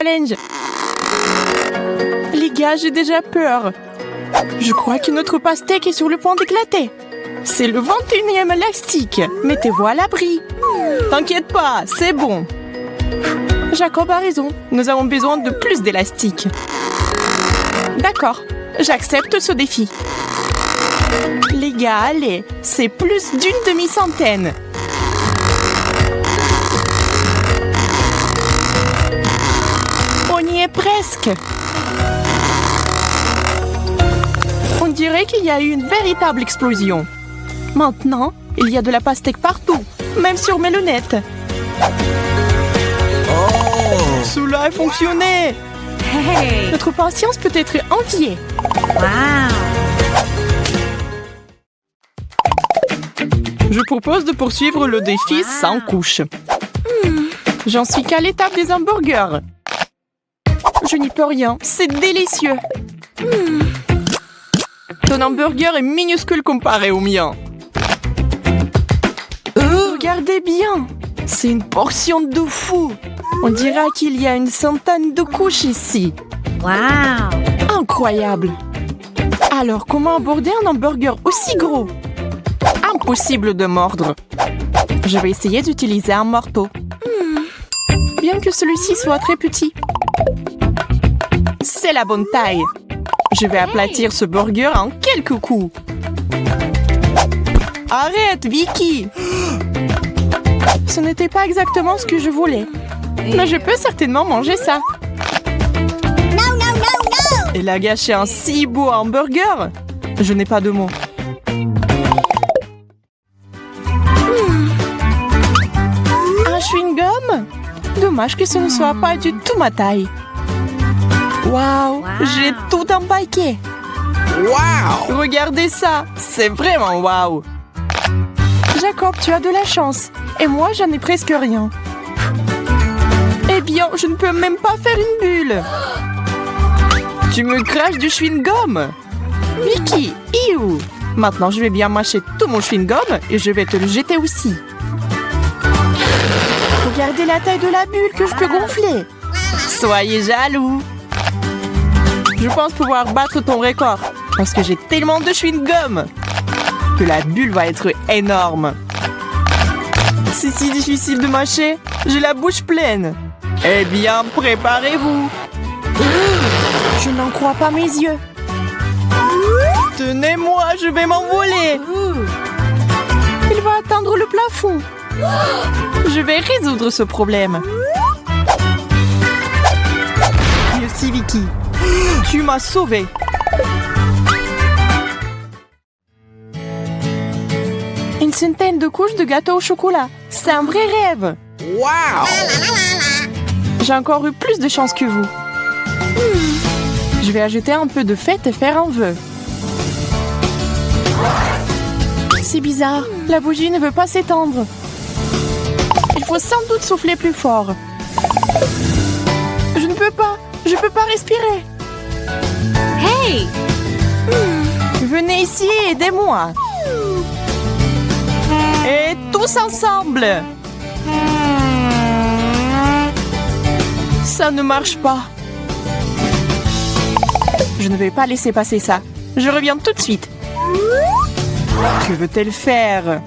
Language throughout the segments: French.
challenge. Les gars, j'ai déjà peur. Je crois que notre pastèque est sur le point d'éclater. C'est le 21e élastique. Mettez-vous à l'abri. T'inquiète pas, c'est bon. Jacob a raison. Nous avons besoin de plus d'élastique. D'accord, j'accepte ce défi. Les gars, allez, c'est plus d'une demi-centaine. On y est presque. On dirait qu'il y a eu une véritable explosion. Maintenant, il y a de la pastèque partout, même sur mes lunettes. Oh! Cela a fonctionné! Hey! Notre patience peut être enviée. Wow! Je propose de poursuivre le défi sans couche. J'en suis qu'à l'étape des hamburgers. Je n'y peux rien, c'est délicieux. Ton hamburger est minuscule comparé au mien. Regardez bien, c'est une portion de fou. On dirait qu'il y a une centaine de couches ici. Wow! Incroyable. Alors, comment aborder un hamburger aussi gros? Impossible de mordre. Je vais essayer d'utiliser un marteau. Bien que celui-ci soit très petit. C'est la bonne taille. Je vais aplatir ce burger en quelques coups. Arrête, Vicky! Ce n'était pas exactement ce que je voulais. Mais je peux certainement manger ça. Elle a gâché un si beau hamburger. Je n'ai pas de mots. Un chewing-gum? Dommage que ce ne soit pas du tout ma taille. Waouh, j'ai tout empaqué. Wow! Regardez ça, c'est vraiment waouh. Jacob, tu as de la chance. Et moi, j'en ai presque rien. Eh bien, je ne peux même pas faire une bulle. Tu me craches du chewing-gum. Vicky, iou. Maintenant, je vais bien mâcher tout mon chewing-gum et je vais te le jeter aussi. Regardez la taille de la bulle que je peux gonfler. Soyez jaloux. Je pense pouvoir battre ton record parce que j'ai tellement de chewing-gum que la bulle va être énorme. C'est si difficile de mâcher, j'ai la bouche pleine. Eh bien, préparez-vous. Je n'en crois pas mes yeux. Tenez-moi, je vais m'envoler. Il va atteindre le plafond. Je vais résoudre ce problème. Merci, Vicky. Tu m'as sauvée. Une centaine de couches de gâteau au chocolat. C'est un vrai rêve. Wow! J'ai encore eu plus de chance que vous. Je vais ajouter un peu de fête et faire un vœu. C'est bizarre. La bougie ne veut pas s'étendre. Il faut sans doute souffler plus fort. Je ne peux pas. Je peux pas respirer. Hey! Venez ici et aidez-moi. Et tous ensemble. Ça ne marche pas. Je ne vais pas laisser passer ça. Je reviens tout de suite. Que veut-elle faire?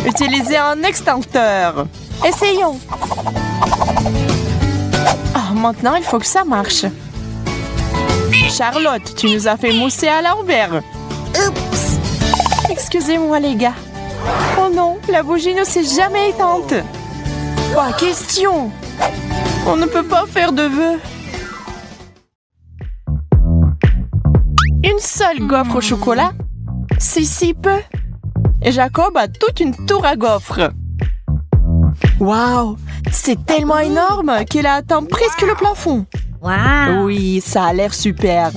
Utiliser un extincteur. Essayons. Oh, maintenant, il faut que ça marche. Charlotte, tu nous as fait mousser à l'envers. Oups! Excusez-moi, les gars. Oh non, la bougie ne s'est jamais éteinte. Pas question. On ne peut pas faire de vœux. Une seule gaufre au chocolat? C'est si peu. Et Jacob a toute une tour à gaufres. Waouh, c'est tellement énorme qu'elle a atteint presque le plafond. Wow! Oui, ça a l'air super.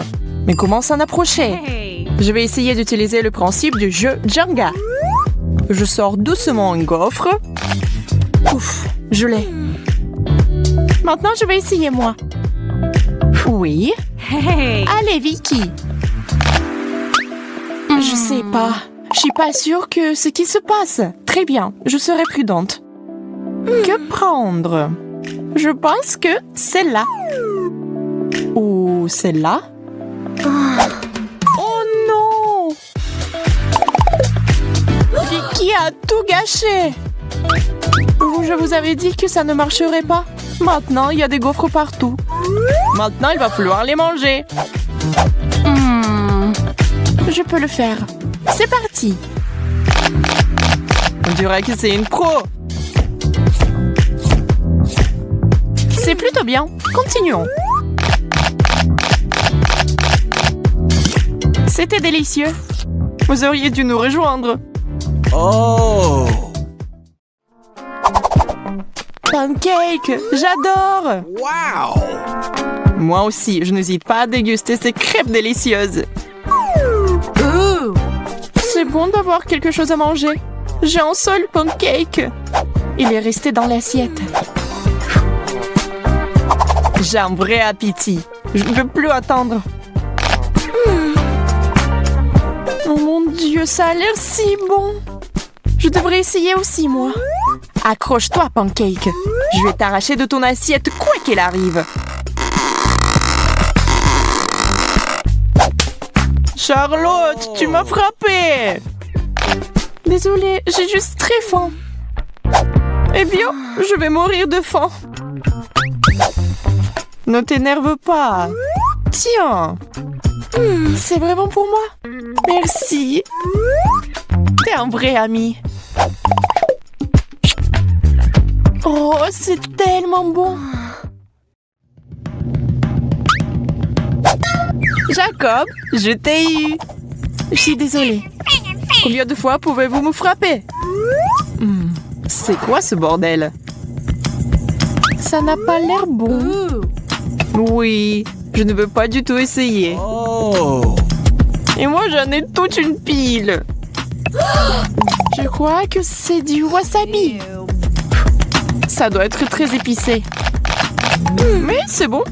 Mais comment s'en approcher? Hey! Je vais essayer d'utiliser le principe du jeu Jenga. Je sors doucement une gaufre. Ouf, je l'ai. Maintenant, je vais essayer moi. Oui. Hey! Allez, Vicky. Je sais pas. Je suis pas sûre que ce qui se passe. Très bien, je serai prudente. Que prendre? Je pense que celle-là. Ou celle-là. Oh non! Vicky a tout gâché. Je vous avais dit que ça ne marcherait pas. Maintenant, il y a des gaufres partout. Maintenant, il va falloir les manger. Je peux le faire. C'est parti. On dirait que c'est une pro. C'est plutôt bien. Continuons. C'était délicieux. Vous auriez dû nous rejoindre. Oh! Pancake, j'adore. Wow! Moi aussi, je n'hésite pas à déguster ces crêpes délicieuses. C'est bon d'avoir quelque chose à manger. J'ai un seul pancake. Il est resté dans l'assiette. J'ai un vrai appétit. Je ne peux plus attendre. Oh mon Dieu, ça a l'air si bon. Je devrais essayer aussi, moi. Accroche-toi, Pancake. Je vais t'arracher de ton assiette quoi qu'il arrive. Charlotte, tu m'as frappée. Désolée, j'ai juste très faim. Eh bien, je vais mourir de faim. Ne t'énerve pas. Tiens. C'est vraiment pour moi. Merci. T'es un vrai ami. Oh, c'est tellement bon. Jacob, je t'ai eu. Je suis désolée. Combien de fois pouvez-vous me frapper? C'est quoi ce bordel? Ça n'a pas l'air bon. Oui, je ne veux pas du tout essayer. Oh! Et moi, j'en ai toute une pile. Je crois que c'est du wasabi. Ça doit être très épicé. Mais c'est bon,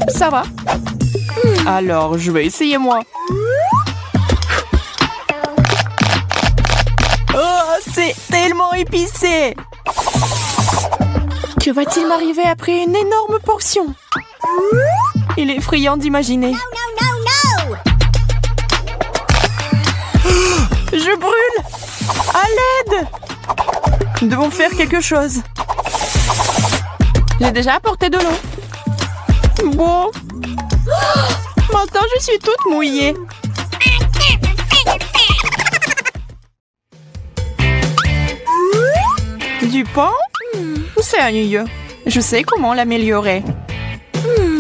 ça va. Alors, je vais essayer moi. Oh, c'est tellement épicé. Que va-t-il m'arriver après une énorme portion? Il est effrayant d'imaginer. Je brûle! À l'aide! Nous devons faire quelque chose. J'ai déjà apporté de l'eau. Bon. Maintenant, je suis toute mouillée. Du pain? C'est ennuyeux. Je sais comment l'améliorer.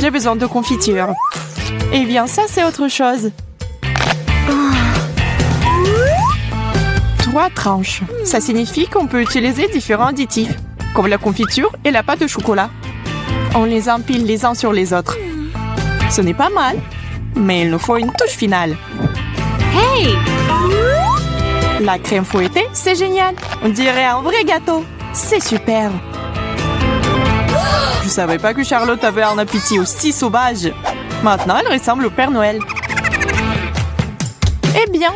J'ai besoin de confiture. Eh bien, ça, c'est autre chose. 3 tranches. Ça signifie qu'on peut utiliser différents additifs, comme la confiture et la pâte au chocolat. On les empile les uns sur les autres. Ce n'est pas mal, mais il nous faut une touche finale. Hey! La crème fouettée, c'est génial. On dirait un vrai gâteau. C'est super. Je savais pas que Charlotte avait un appétit aussi sauvage. Maintenant, elle ressemble au Père Noël. Eh bien,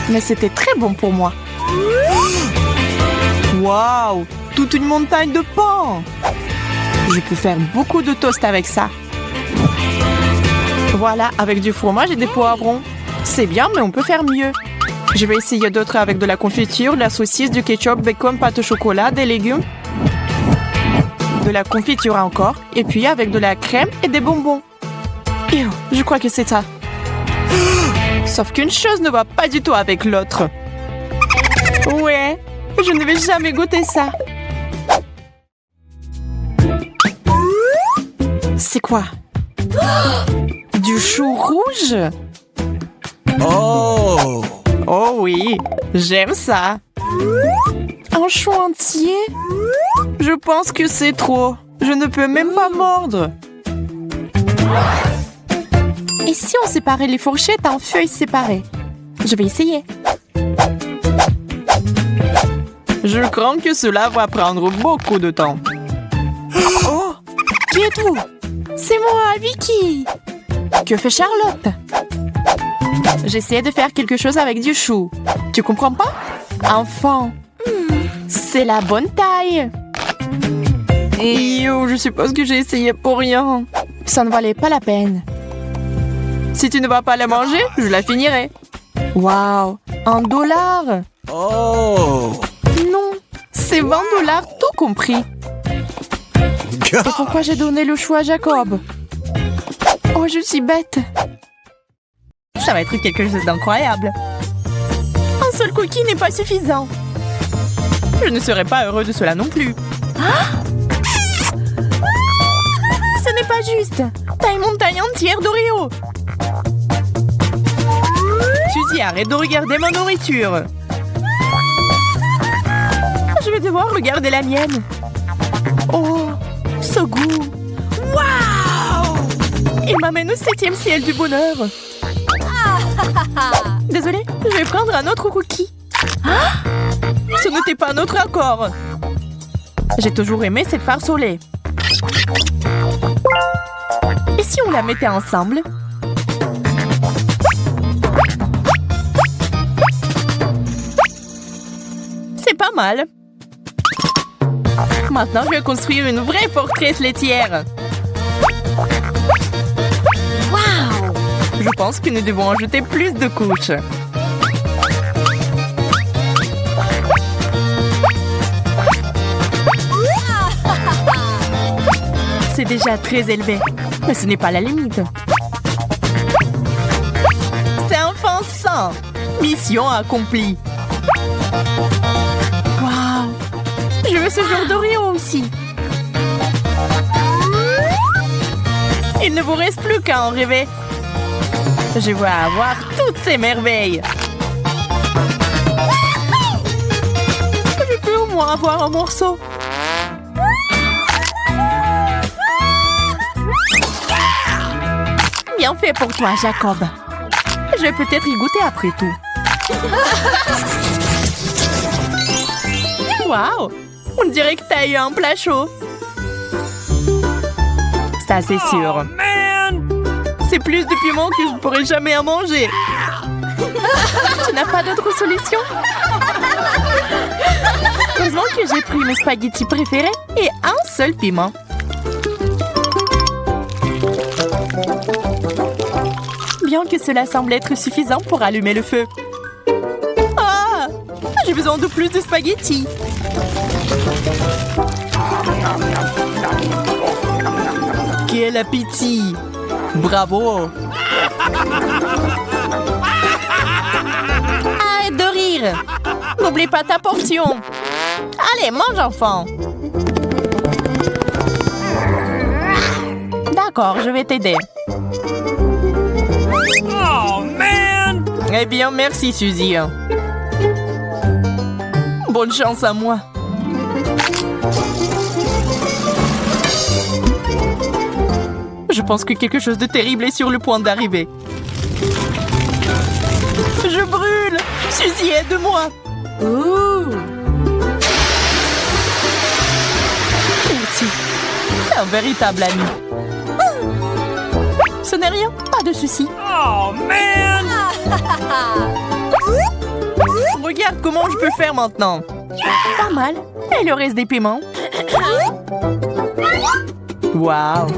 mais c'était très bon pour moi. Waouh! Toute une montagne de pain! Je peux faire beaucoup de toast avec ça. Voilà, avec du fromage et des poivrons. C'est bien, mais on peut faire mieux. Je vais essayer d'autres avec de la confiture, de la saucisse, du ketchup, bacon, pâte au chocolat, des légumes. De la confiture encore. Et puis avec de la crème et des bonbons. Je crois que c'est ça. Sauf qu'une chose ne va pas du tout avec l'autre. Ouais, je ne vais jamais goûter ça. C'est quoi? Du chou rouge? Oh! Oh oui, j'aime ça. Un chou entier? Je pense que c'est trop. Je ne peux même pas mordre. Et si on séparait les fourchettes en feuilles séparées? Je vais essayer. Je crains que cela va prendre beaucoup de temps. Oh! Qui êtes-vous? C'est moi, Vicky! Que fait Charlotte? J'essaie de faire quelque chose avec du chou. Tu comprends pas? Enfant, c'est la bonne taille. Yo, je suppose que j'ai essayé pour rien. Ça ne valait pas la peine. Si tu ne vas pas la manger, je la finirai. Waouh, $1. Oh. Non, c'est $20 tout compris. Et pourquoi j'ai donné le choix à Jacob? Oh, je suis bête. Ça va être quelque chose d'incroyable. Un seul cookie n'est pas suffisant. Je ne serai pas heureux de cela non plus. Ah! Ce n'est pas juste. T'as une montagne entière d'Oreo. Suzy, arrête de regarder ma nourriture. Je vais devoir regarder la mienne. Oh, ce goût. Waouh! Il m'amène au 7e ciel du bonheur. Désolée, je vais prendre un autre cookie. Ah! Ce n'était pas notre accord. J'ai toujours aimé cette farce au lait. Et si on la mettait ensemble? C'est pas mal. Maintenant, je vais construire une vraie forteresse laitière. Waouh! Je pense que nous devons ajouter plus de couches. C'est déjà très élevé, mais ce n'est pas la limite. C'est offensant. Mission accomplie. Waouh! Je veux ce genre d'Oreo aussi. Il ne vous reste plus qu'à en rêver. Je vais avoir toutes ces merveilles. Je peux au moins avoir un morceau. Bien fait pour toi, Jacob. Je vais peut-être y goûter après tout. Waouh! On dirait que t'as eu un plat chaud. Ça, c'est sûr. C'est plus de piment que je ne pourrai jamais en manger. Tu n'as pas d'autre solution? Heureusement que j'ai pris mes spaghettis préférés et un seul piment. Bien que cela semble être suffisant pour allumer le feu. Ah! J'ai besoin de plus de spaghettis. Quel appétit! Bravo! Arrête de rire! N'oublie pas ta portion! Allez, mange, enfant! D'accord, je vais t'aider. Oh, man! Eh bien, merci, Suzy. Bonne chance à moi. Je pense que quelque chose de terrible est sur le point d'arriver. Je brûle! Suzy, aide-moi! Merci. Un véritable ami. Ce n'est rien, pas de souci. Oh, man! Regarde comment je peux faire maintenant. Pas mal. Et le reste des piments. Waouh!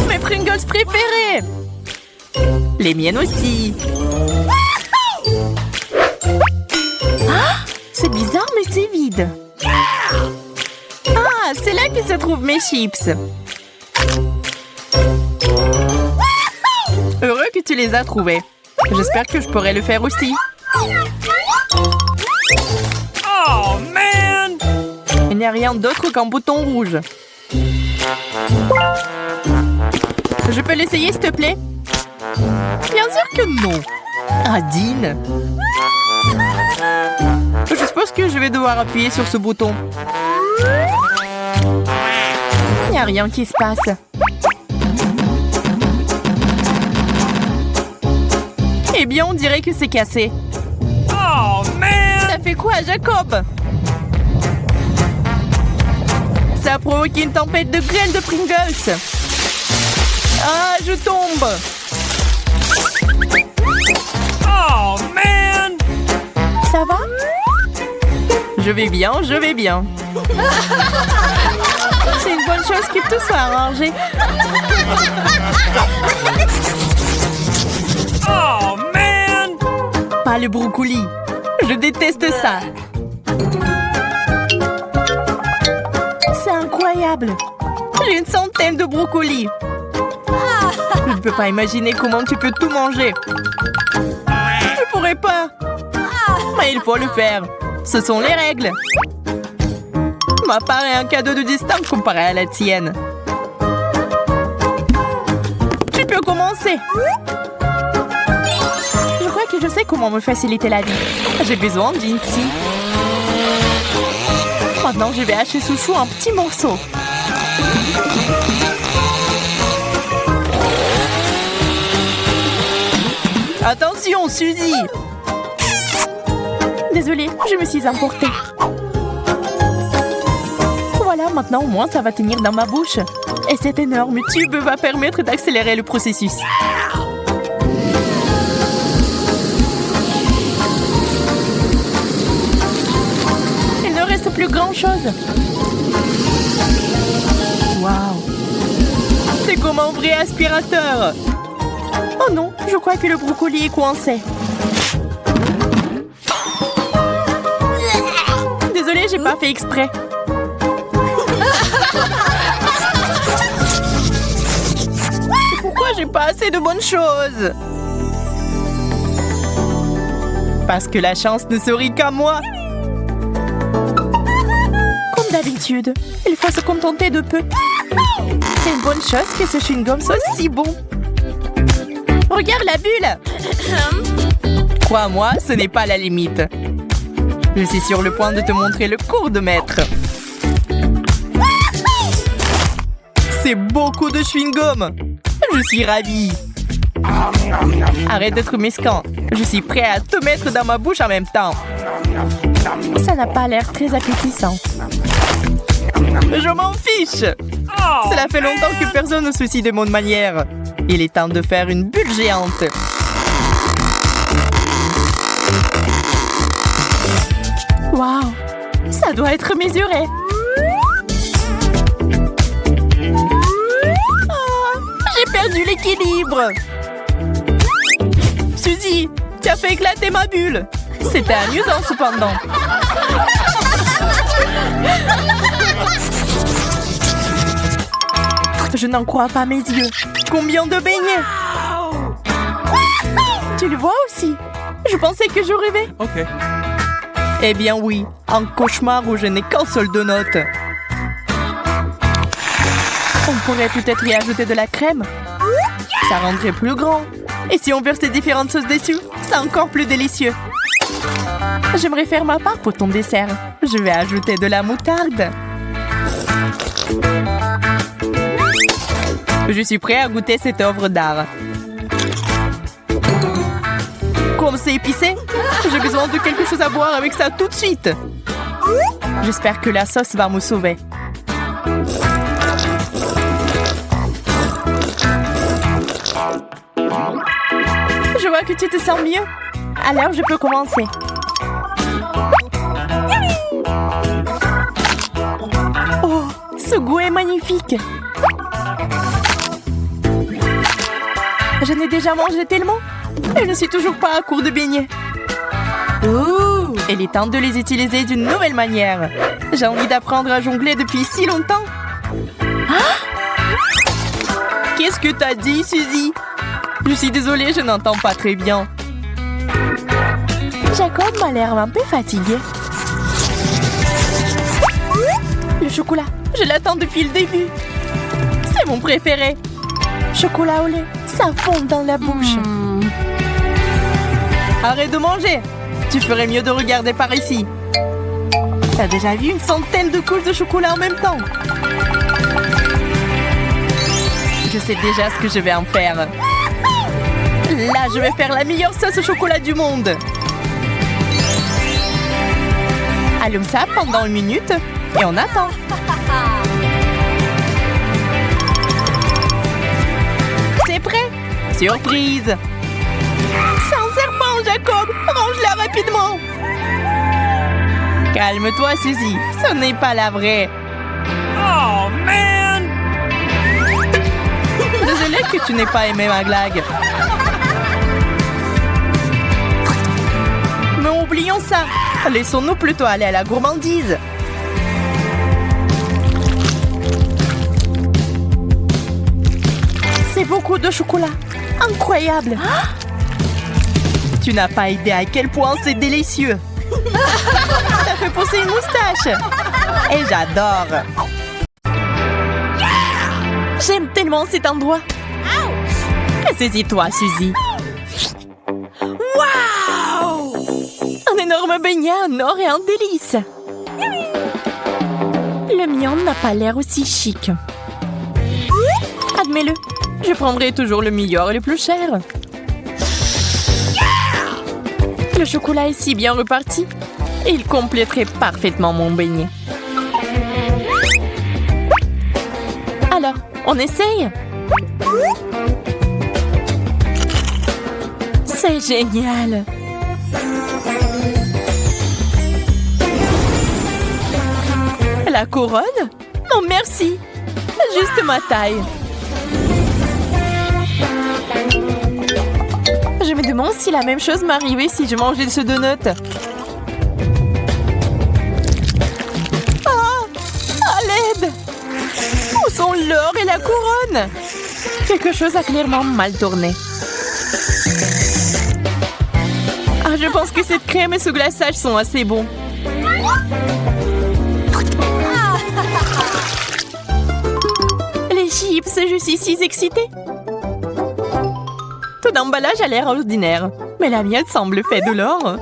Mes Pringles préférés! Les miennes aussi. Ah! C'est bizarre, mais c'est vide. Ah, c'est là que se trouvent mes chips. Heureux que tu les as trouvés. J'espère que je pourrai le faire aussi. Oh, man! Il n'y a rien d'autre qu'un bouton rouge. Je peux l'essayer, s'il te plaît? Bien sûr que non. Adine. Je suppose que je vais devoir appuyer sur ce bouton. Il n'y a rien qui se passe. Eh bien, on dirait que c'est cassé. Oh, man! Ça fait quoi, Jacob? Ça a provoqué une tempête de graines de Pringles. Ah, je tombe. Oh, man! Ça va? Je vais bien, je vais bien. C'est une bonne chose que tout soit arrangé. Oh, man! Pas le brocoli. Je déteste ça. C'est incroyable. J'ai une centaine de brocolis. Je ne peux pas imaginer comment tu peux tout manger. Je pourrais pas. Mais il faut le faire. Ce sont les règles. Ma part est un cadeau de destin comparé à la tienne. Tu peux commencer. Je crois que je sais comment me faciliter la vie. J'ai besoin d'une scie. Maintenant, je vais hacher ce chou en petits morceaux. Attention, Suzy! Désolée, je me suis emportée. Voilà, maintenant au moins ça va tenir dans ma bouche. Et cet énorme tube va permettre d'accélérer le processus. Il ne reste plus grand-chose. Waouh! C'est comme un vrai aspirateur. Oh non, je crois que le brocoli est coincé. Désolée, j'ai pas fait exprès. Pourquoi j'ai pas assez de bonnes choses? Parce que la chance ne sourit qu'à moi. Comme d'habitude, il faut se contenter de peu. C'est une bonne chose que ce chewing-gum soit si bon. Regarde la bulle! Crois-moi, ce n'est pas la limite. Je suis sur le point de te montrer le cours de maître. C'est beaucoup de chewing-gum. Je suis ravie. Arrête d'être mesquin. Je suis prêt à te mettre dans ma bouche en même temps. Ça n'a pas l'air très appétissant. Je m'en fiche. Cela fait longtemps que personne ne se soucie de mon manière. Il est temps de faire une bulle géante. Waouh, ça doit être mesuré. Oh, j'ai perdu l'équilibre. Suzy, tu as fait éclater ma bulle. C'était amusant cependant. Je n'en crois pas mes yeux. Combien de beignets? Tu le vois aussi? Je pensais que je rêvais. OK. Eh bien oui, un cauchemar où je n'ai qu'un seul donut. On pourrait peut-être y ajouter de la crème. Ça rendrait plus grand. Et si on verse des différentes sauces dessus, c'est encore plus délicieux. J'aimerais faire ma part pour ton dessert. Je vais ajouter de la moutarde. Je suis prêt à goûter cette œuvre d'art. Comme c'est épicé, j'ai besoin de quelque chose à boire avec ça tout de suite. J'espère que la sauce va me sauver. Je vois que tu te sens mieux. Alors, je peux commencer. Oh, ce goût est magnifique. J'en ai déjà mangé tellement. Et je ne suis toujours pas à court de beignets. Ouh, il est temps de les utiliser d'une nouvelle manière. J'ai envie d'apprendre à jongler depuis si longtemps. Ah! Qu'est-ce que t'as dit, Suzy? Je suis désolée, je n'entends pas très bien. Jacob m'a l'air un peu fatigué. Le chocolat, je l'attends depuis le début. C'est mon préféré. Chocolat au lait, ça fond dans la bouche. Arrête de manger. Tu ferais mieux de regarder par ici. T'as déjà vu une centaine de couches de chocolat en même temps? Je sais déjà ce que je vais en faire. Là, je vais faire la meilleure sauce au chocolat du monde. Allume ça pendant 1 minute et on attend. C'est prêt? Surprise! C'est un serpent, Jacob! Range-la rapidement! Calme-toi, Suzy. Ce n'est pas la vraie. Oh, man! Désolée que tu n'aies pas aimé ma blague. Mais oublions ça. Laissons-nous plutôt aller à la gourmandise. C'est beaucoup de chocolat. Incroyable. Tu n'as pas idée à quel point c'est délicieux. Ça fait pousser une moustache. Et j'adore. J'aime tellement cet endroit. Saisis-toi, Suzy. Wow! Un énorme beignet en or et en délice. Le mien n'a pas l'air aussi chic. Admets-le, je prendrai toujours le meilleur et le plus cher. Le chocolat est si bien reparti. Il compléterait parfaitement mon beignet. Alors, on essaye? C'est génial! La couronne? Non, merci! Juste ma taille. Je me demande si la même chose m'arrivait si je mangeais ce donut. Ah! À l'aide! Où sont l'or et la couronne? Quelque chose a clairement mal tourné. Ah, je pense que cette crème et ce glaçage sont assez bons. Les chips, je suis si excitée. Tout l'emballage a l'air ordinaire, mais la mienne semble faite de l'or.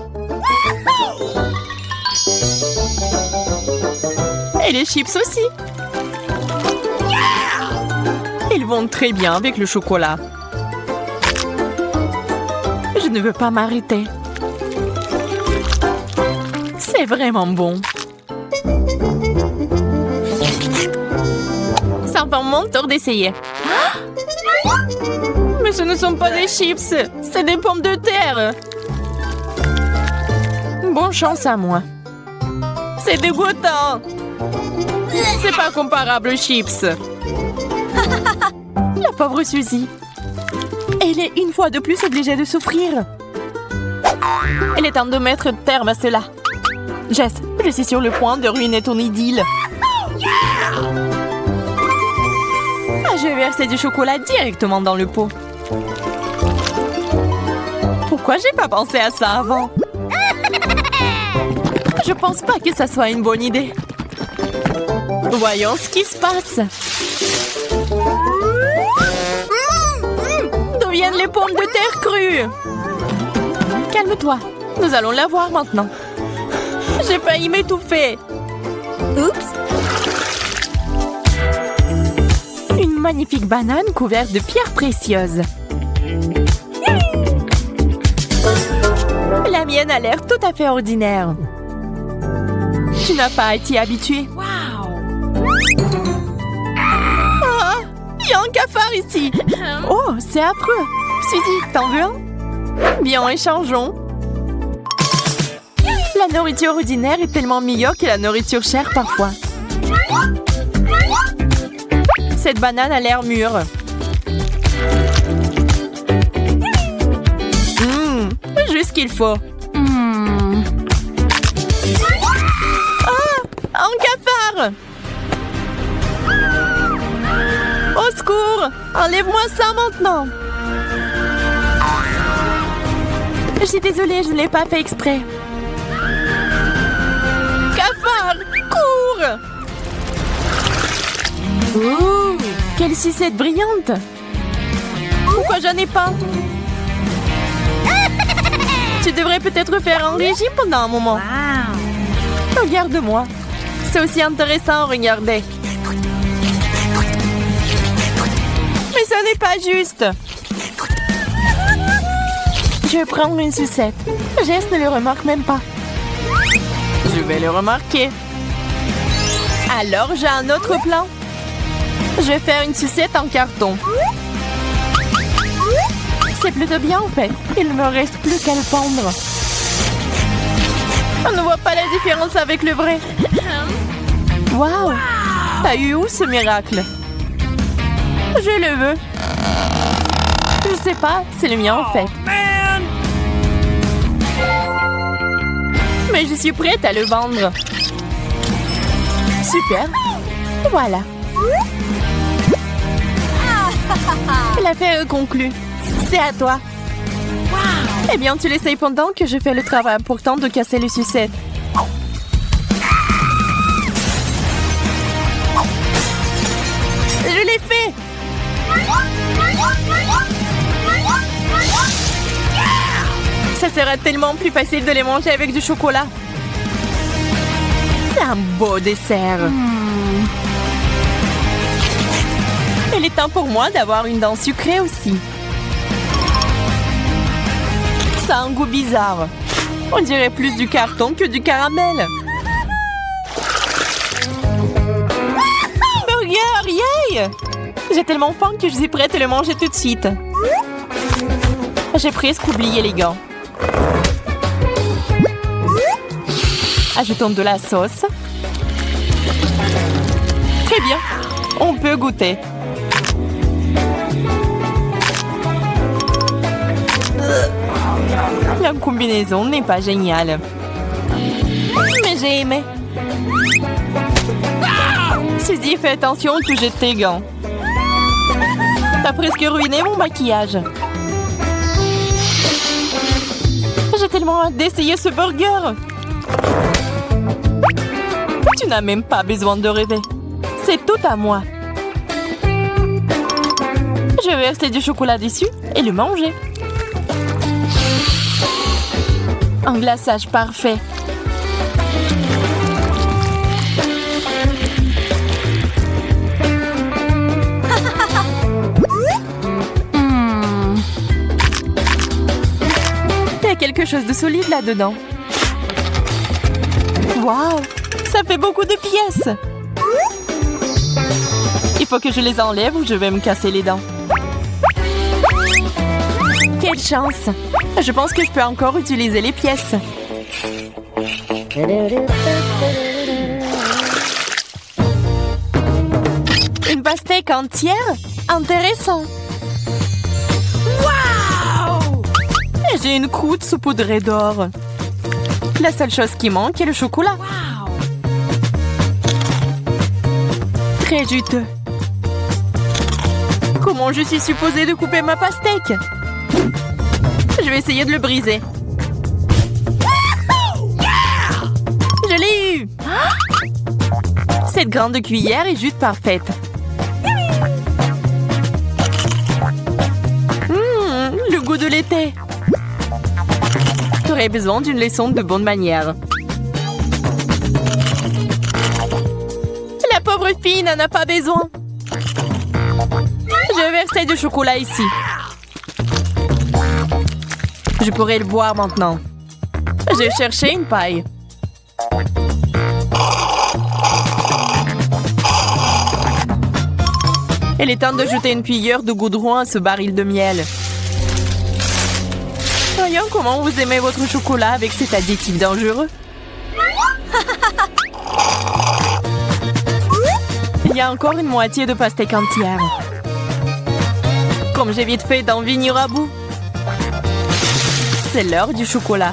Et les chips aussi. Ils vont très bien avec le chocolat. Je ne veux pas m'arrêter. C'est vraiment bon. Ça va mon tour d'essayer. Mais ce ne sont pas des chips, c'est des pommes de terre. Bonne chance à moi. C'est dégoûtant. C'est pas comparable aux chips. La pauvre Suzy. Elle est une fois de plus obligée de souffrir. Il est temps de mettre terme à cela. Jess, je suis sur le point de ruiner ton idylle. Ah, je vais verser du chocolat directement dans le pot. Pourquoi j'ai pas pensé à ça avant? Je pense pas que ça soit une bonne idée. Voyons ce qui se passe. D'où viennent les pommes de terre crues? Calme-toi, nous allons la voir maintenant. J'ai failli m'étouffer. Oups. Une magnifique banane couverte de pierres précieuses. La mienne a l'air tout à fait ordinaire. Tu n'as pas à t'y habituer. Ah, il y a un cafard ici. Oh, c'est affreux. Suzy, t'en veux un? Bien, échangeons. La nourriture ordinaire est tellement meilleure que la nourriture chère parfois. Cette banane a l'air mûre. Juste ce qu'il faut. Ah! Un cafard! Au secours! Enlève-moi ça maintenant! Je suis désolée, je ne l'ai pas fait exprès. Cafard! Cours! Ouh! Quelle sucette brillante! Pourquoi j'en ai pas? Tu devrais peut-être faire un régime pendant un moment. Wow. Regarde-moi. C'est aussi intéressant à regarder. Mais ce n'est pas juste. Je vais prendre une sucette. Jess ne le remarque même pas. Je vais le remarquer. Alors, j'ai un autre plan. Je vais faire une sucette en carton. C'est plutôt bien en fait. Il ne me reste plus qu'à le pendre. On ne voit pas la différence avec le vrai. Waouh! T'as eu où ce miracle? Je le veux. Je sais pas, c'est le mien en fait. Man! Mais je suis prête à le vendre. Super. Voilà. L'affaire est conclue. C'est à toi. Eh bien, tu l'essayes pendant que je fais le travail important de casser les sucettes. Je l'ai fait! Ça sera tellement plus facile de les manger avec du chocolat. C'est un beau dessert. Il est temps pour moi d'avoir une dent sucrée aussi. Ça a un goût bizarre. On dirait plus du carton que du caramel. Burger, yay! J'ai tellement faim que je suis prête à le manger tout de suite. J'ai presque oublié les gants. Ajoutons de la sauce. Très bien, on peut goûter. La combinaison n'est pas géniale. Mais j'ai aimé. Suzy, fais attention, tu jettes tes gants. T'as presque ruiné mon maquillage. J'ai tellement hâte d'essayer ce burger. Tu n'as même pas besoin de rêver. C'est tout à moi. Je vais verser du chocolat dessus et le manger. Un glaçage parfait. Il y a quelque chose de solide là-dedans. Waouh! Ça fait beaucoup de pièces. Il faut que je les enlève ou je vais me casser les dents. Quelle chance! Je pense que je peux encore utiliser les pièces. Une pastèque entière? Intéressant! Waouh! Et j'ai une croûte saupoudrée d'or. La seule chose qui manque est le chocolat. Très juteux. Comment je suis supposée de couper ma pastèque? Je vais essayer de le briser. Je l'ai eu! Cette grande cuillère est juste parfaite. Le goût de l'été. Tu aurais besoin d'une leçon de bonne manière. La pauvre fille n'en a pas besoin. Je vais verser du chocolat ici. Je pourrais le boire maintenant. Je vais chercher une paille. Il est temps d'ajouter une cuillère de goudron à ce baril de miel. Voyons comment vous aimez votre chocolat avec cet additif dangereux. Il y a encore une moitié de pastèque entière. Comme j'ai vite fait d'en venir à bout. C'est l'heure du chocolat.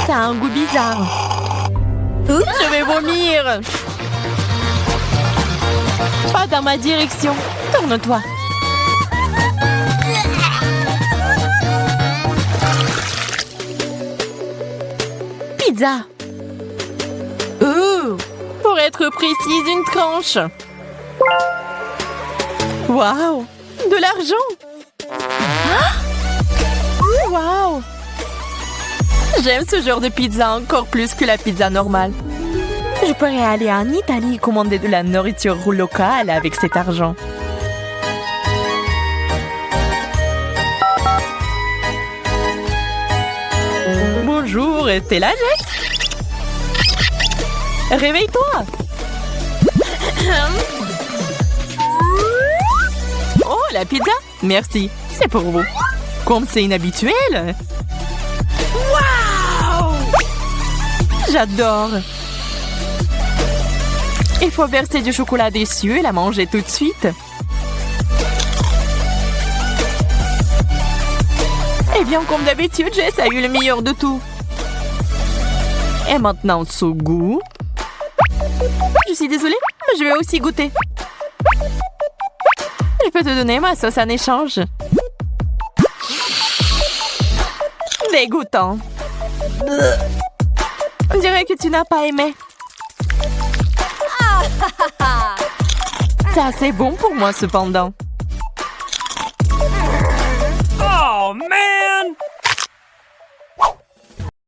Ça a un goût bizarre. Je vais vomir. Pas dans ma direction. Tourne-toi. Pizza. Pour être précise, une tranche. Waouh! De l'argent! Waouh! J'aime ce genre de pizza encore plus que la pizza normale. Je pourrais aller en Italie et commander de la nourriture locale avec cet argent. Bonjour, t'es là, Jess? Réveille-toi! Oh, la pizza? Merci. C'est pour vous. Comme c'est inhabituel. Wow! J'adore. Il faut verser du chocolat dessus et la manger tout de suite. Eh bien, comme d'habitude, Jess a eu le meilleur de tout. Et maintenant, ce goût. Je suis désolée, mais je vais aussi goûter. Je peux te donner ma sauce en échange. Dégoûtant. On dirait que tu n'as pas aimé. C'est assez bon pour moi, cependant. Oh, man!